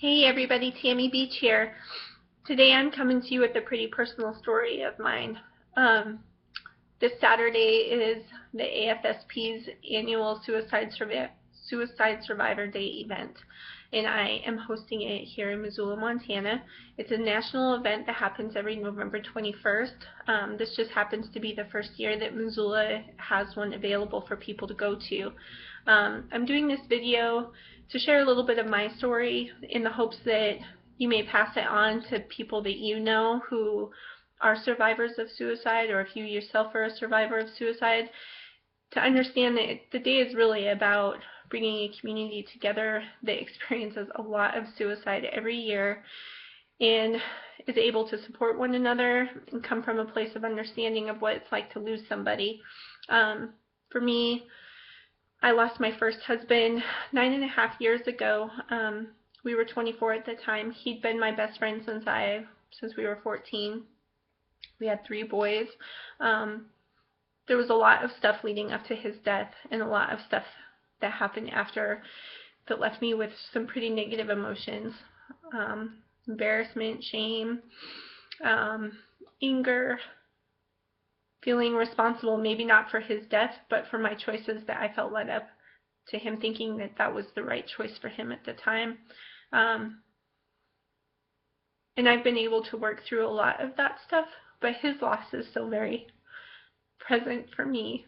Hey everybody, Tammy Beach here. Today I'm coming to you with a pretty personal story of mine. This Saturday is the AFSP's annual Suicide Survivor Day event, and I am hosting it here in Missoula, Montana. It's a national event that happens every November 21st. This just happens to be the first year that Missoula has one available for people to go to. I'm doing this video to share a little bit of my story in the hopes that you may pass it on to people that you know who are survivors of suicide, or if you yourself are a survivor of suicide, to understand that the day is really about bringing a community together that experiences a lot of suicide every year and is able to support one another and come from a place of understanding of what it's like to lose somebody. For me, I lost my first husband 9.5 years ago. We were 24 at the time. He'd been my best friend since we were 14. We had 3 boys. There was a lot of stuff leading up to his death and a lot of stuff that happened after that left me with some pretty negative emotions. Embarrassment, shame, anger, feeling responsible, maybe not for his death, but for my choices that I felt led up to him thinking that that was the right choice for him at the time. And I've been able to work through a lot of that stuff, but his loss is still very present for me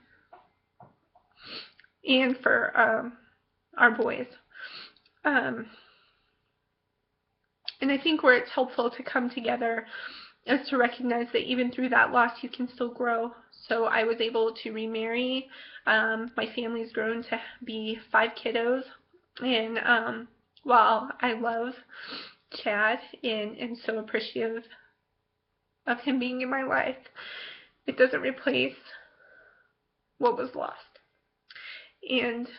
and for our boys. And I think where it's helpful to come together is to recognize that even through that loss you can still grow. So I was able to remarry. My family's grown to be 5 kiddos, and while I love Chad and am so appreciative of him being in my life, it doesn't replace what was lost. And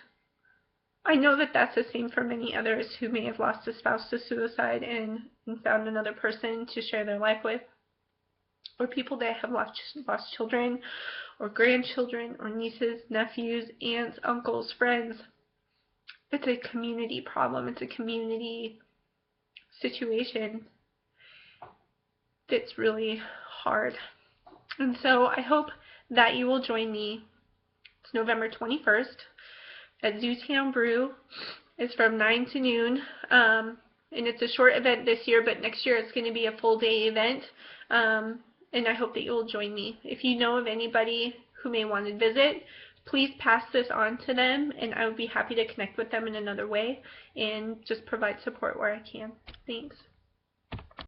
I know that that's the same for many others who may have lost a spouse to suicide and found another person to share their life with, or people that have lost children or grandchildren or nieces, nephews, aunts, uncles, friends. It's a community problem. It's a community situation that's really hard. And so I hope that you will join me. It's November 21st at Zootown Brew. It's from 9 to noon. And it's a short event this year, but next year it's going to be a full day event. And I hope that you'll join me. If you know of anybody who may want to visit, please pass this on to them, and I would be happy to connect with them in another way and just provide support where I can. Thanks.